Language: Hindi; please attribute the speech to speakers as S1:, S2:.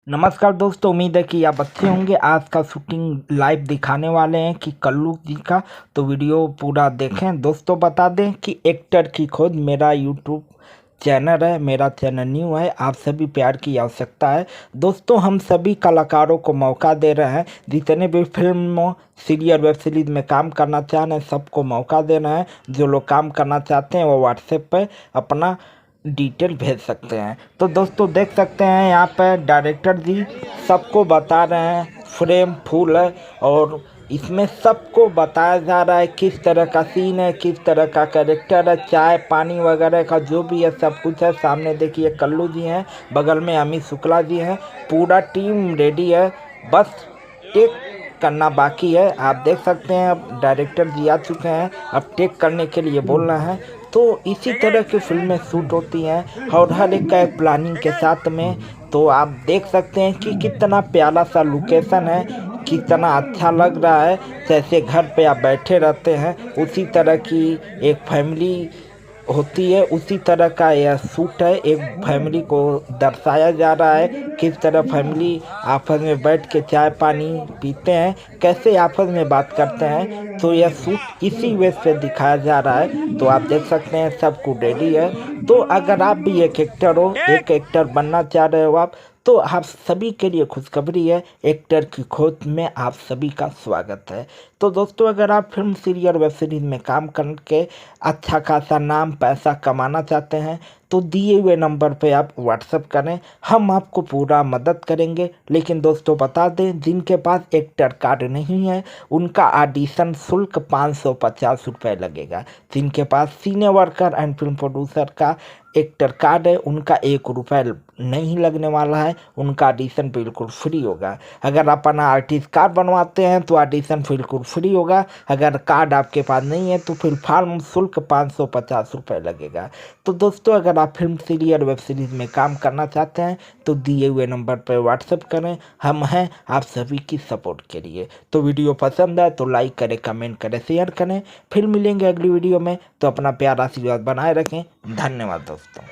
S1: नमस्कार दोस्तों, उम्मीद है कि आप अच्छे होंगे। आज का शूटिंग लाइव दिखाने वाले हैं कि कल्लू जी का, तो वीडियो पूरा देखें। दोस्तों बता दें कि एक्टर की खोज मेरा यूट्यूब चैनल है, मेरा चैनल न्यू है, आप सभी प्यार की आवश्यकता है। दोस्तों हम सभी कलाकारों को मौका दे रहे हैं, जितने भी फिल्मों सीरियल वेब सीरीज में काम करना चाह रहे हैं सबको मौका दे रहे हैं। जो लोग काम करना चाहते हैं वो व्हाट्सएप पर अपना डिटेल भेज सकते हैं। तो दोस्तों देख सकते हैं यहाँ पर डायरेक्टर जी सबको बता रहे हैं, फ्रेम फुल है और इसमें सबको बताया जा रहा है किस तरह का सीन है, किस तरह का कैरेक्टर है, चाय पानी वगैरह का जो भी है सब कुछ है। सामने देखिए कल्लू जी हैं, बगल में अमित शुक्ला जी हैं, पूरा टीम रेडी है, बस टेक करना बाकी है। आप देख सकते हैं अब डायरेक्टर जी आ चुके हैं, अब टेक करने के लिए बोल रहे हैं। तो इसी तरह की फिल्में शूट होती हैं और हर एक का एक प्लानिंग के साथ में। तो आप देख सकते हैं कि कितना प्यारा सा लोकेशन है, कितना अच्छा लग रहा है, जैसे घर पे आप बैठे रहते हैं उसी तरह की एक फैमिली होती है, उसी तरह का यह शूट है। एक फैमिली को दर्शाया जा रहा है, किस तरह फैमिली आपस में बैठ के चाय पानी पीते हैं, कैसे आपस में बात करते हैं। तो यह शूट इसी वे से दिखाया जा रहा है। तो आप देख सकते हैं सब कुछ रेडी है। तो अगर आप भी एक एक्टर हो, एक एक्टर बनना चाह रहे हो आप, तो आप सभी के लिए खुशखबरी है, एक्टर की खोज में आप सभी का स्वागत है। तो दोस्तों अगर आप फिल्म सीरियल वेब सीरीज में काम करके अच्छा खासा नाम पैसा कमाना चाहते हैं तो दिए हुए नंबर पे आप व्हाट्सअप करें, हम आपको पूरा मदद करेंगे। लेकिन दोस्तों बता दें, जिनके पास एक्टर कार्ड नहीं है उनका ऑडिशन शुल्क 550 रुपये लगेगा। जिनके पास senior worker and film producer का एक्टर कार्ड है उनका 1 रुपये नहीं लगने वाला है, उनका ऑडिशन बिल्कुल फ्री होगा। अगर आप अपना आर्टिस्ट कार्ड बनवाते हैं तो ऑडिशन बिल्कुल फ्री होगा। अगर कार्ड आपके पास नहीं है तो फिर फॉर्म शुल्क 550 रुपये लगेगा। तो दोस्तों अगर आप फिल्म सीरियल वेब सीरीज में काम करना चाहते हैं तो दिए हुए नंबर पर व्हाट्सएप करें, हम हैं आप सभी की सपोर्ट के लिए। तो वीडियो पसंद आए तो लाइक करें, कमेंट करें, शेयर करें। फिर मिलेंगे अगली वीडियो में, तो अपना प्यार आशीर्वाद बनाए रखें। धन्यवाद दोस्तों।